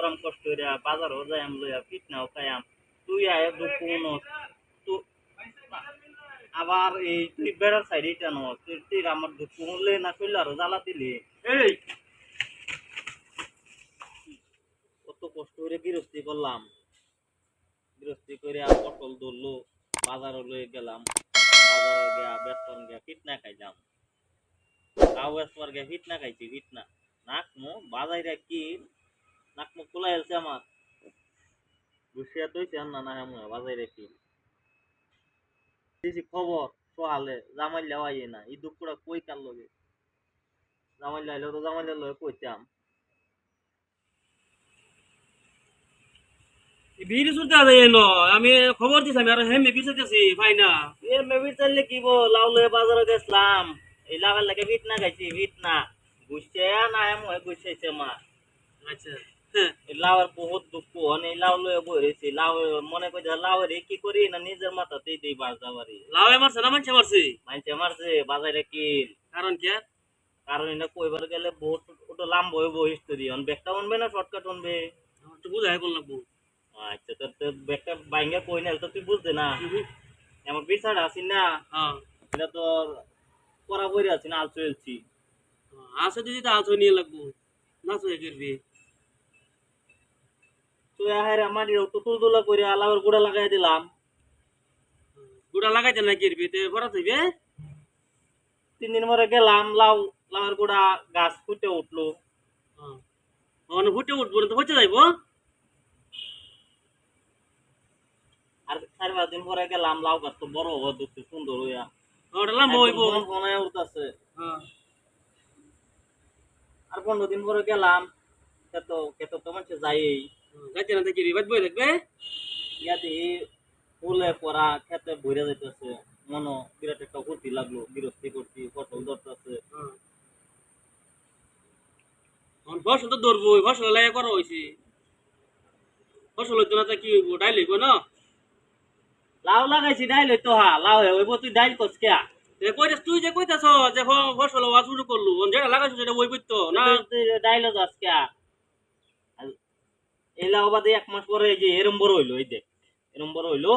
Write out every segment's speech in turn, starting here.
করাম কষ্ট করে বাজারও যাইম লইয়া পিঠনাও খাইয়াম তুই আয় দুঃখ তো আবার এই তুই বেড়ার সাইড এটা নো তুই আমার দুঃখ হলে না করলে আরো জ্বালা দিলি এই কত কষ্ট করে গৃহস্থী করলাম গৃহস্থী করে পটল ধরলো বাজারে লয়ে গেলাম বাজারে গিয়া বেতন গিয়া পিঠনা খাইলাম তাও বেসবার গিয়া পিঠনা খাইছি পিঠনা নাক মো বাজাইরা কি নাক মুখ খোলা এলছে আমার বসিয়া তৈছে না না হ্যাঁ বাজাই রেখি দিছি খবর সকালে জামাইলা আইয়ে না এই দুপুরা কই কার লগে জামাইলা আইলো তো জামাইলা লগে কইতাম ভিড় শুনতে আছে এলো আমি খবর দিছি আমি আর হেমে বিছাইতেছি ভাই না এর মেবি চাইলে কি বল লাউ লয়ে বাজারে গেছলাম এই লাভের লাগে পিঠনা খাইছি পিঠনা গুছে না এমন গুছাইছে মা আচ্ছা এই লাউয়ের বহুত দুঃখ এই লাউ লয়ে বইরেছি লাউ মনে করি লাউয়ের কি করি না নিজের মাথাতেই দিই বাজা বাড়ি লাউয়ে মারছে না মানছে মারছে মানছে মারছে বাজারে কি কারণ কি কারণ এটা কইবার গেলে বহুত ওটা লম্বা হইব হিস্টোরি অন ব্যাগটা উনবে না শর্টকাট উনবে একটু বুঝাই বল লাগবো আচ্ছা তোর ব্যাগটা বাইঙ্গা কই না তো তুই বুঝতে না আমার বিচার আছি না হ্যাঁ এটা তো করা বইরে আছি না আল চলছি আসে দিদি তো আলছো নিয়ে লাগবো না সই করবি তুই আহের আমার তো তুলতুলা করে আলাওর গুড়া লাগাই দিলাম গুড়া লাগাইতে না করবি তে ভরা থইবে 3 দিন পরে গেলাম লাউয়ের গুড়া গাছ ফুটে উঠলো হ্যাঁ ফুটে উঠবো না তো হচ্ছে যাইবো আর 4-5 দিন পরে গেলাম লাউ গাছ তো বড় হওয়া দেখতে সুন্দর হইয়া ওটা লাম্বা হইবো ঘনায় উঠতেছে হ্যাঁ আর 15 দিন পরে গেলাম খেতো তো মানুষ যাই যাইতে না দেখবি বাদ বই দেখবে ইয়াতে ফুলে পরা খেতে ভরে যাইতেছে মনো বিরাট একটা ফুর্তি লাগলো বিরক্তি করছি ফসল ধরতেছে ফসল তো ধরবো ফসল লাগে করা হয়েছে ফসল হইতো না কি হইব ডাইল হইব না লাউ লাগাইছি ডাইল হইতো লাউ হইব তুই ডাইল করছ কে কইতাস তুই যে কইতাছ যে ফসল হওয়া শুরু করলু যেটা লাগাইছো সেটা ওই করতো না ডাইল যাস কে এই লাউ বাদে 1 মাস পরে এই যে এরম বড় হইলো এই দেখ এরম বড় হইলো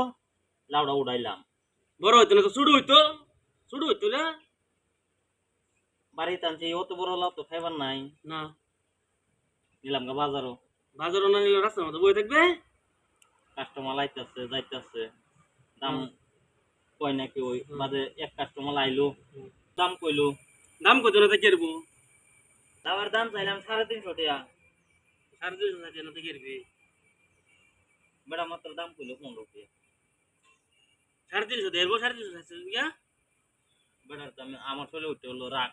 লাউটা উড়াইলাম বড় হইতো না তো শুরু হইতো না বাড়িতে আনছি অত বড় লাউ তো খাইবার নাই না নিলাম গা বাজারও না নিলে রাস্তার মধ্যে বই থাকবে কাস্টমার আইতাছে যাইতাছে দাম কই নাকি ওই বাদে এক কাস্টমার আইলো দাম কইলো দাম কত না কেরবো লাউয়ের দাম চাইলাম 350 টাকা 250 টাকা না কেরবি বেড়া মাত্র দাম কইলো 15 টাকা 350 দেবো 350 ইয়া বেড়ার দাম আমার চলে উঠতে হলো রাগ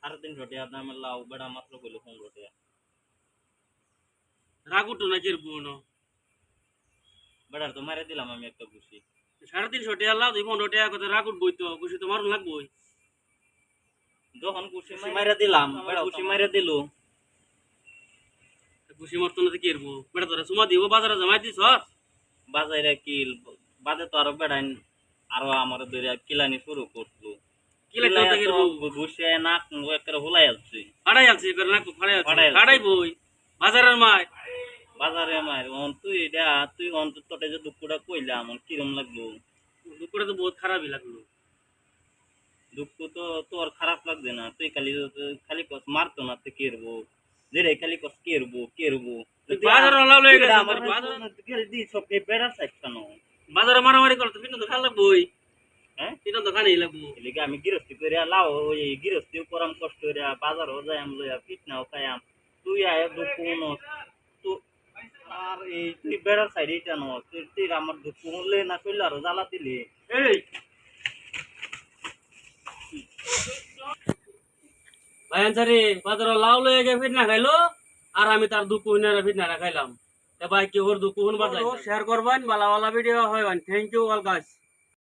350 টাকা দামের লাউ বেড়া মাত্র কইলো 15 টাকা রাগ উঠো না কেরবো না বেড়ার তো মারে দিলাম আমি একটা খুশি 350 টাকা লাউ 15 টাকা কত রাগ উঠবই তো খুশি তো মারুন লাগবই যখন খুশি মাইরা দিলাম বেড়া খুশি মাইরা দিল খুশি মারতো না কেরবো বেড়া তোরা সুমা দিব বাজারে জমাই দিছ বাজারে কিল বাদে তো আরো বেড়াই আরো আমার ধরে কিলানি শুরু করলো ঘুষে নাক একেবারে হুলাই আসছে ফাড়াই আছে করে নাক ফাড়াই বই বাজারের মাই বাজারে মার তুই অন্তত যে দুপুরা কইলাম কিরম লাগলো দুপুরে তো বহুত খারাপই লাগলো দুঃখ তো তোর খারাপ লাগবে না তুই খালি কস মারতো না তুই কেরবো যেরে খালি কস কেরবো বাজারে মারামারি করতে কিন্তু তো খারাপ লাগবোই হ্যাঁ কিন্তু তো খানি লাগবো এদিকে আমি গৃহস্থী করে লাও ওই গৃহস্থী করাম কষ্ট করে বাজারও যাইম লইয়া পিঠনাও খাইয়াম তুই আয় দুঃখ আর এই তুই বেড়ার সাইড এটা নো তুই আমার দুঃখ হলে না করলে আরো জ্বালা দিলি এই ভাই আনসারি বাজারে লাউ লয়ে গে ফিটনা খাইলো আর আমি তার দুঃখ হইনারা ফিটনা খাইলাম তে ভাই কি ওর দুঃখ হুনবার শেয়ার করবেন ভালো ভালো ভিডিও হয় থ্যাংক ইউ অল গাইস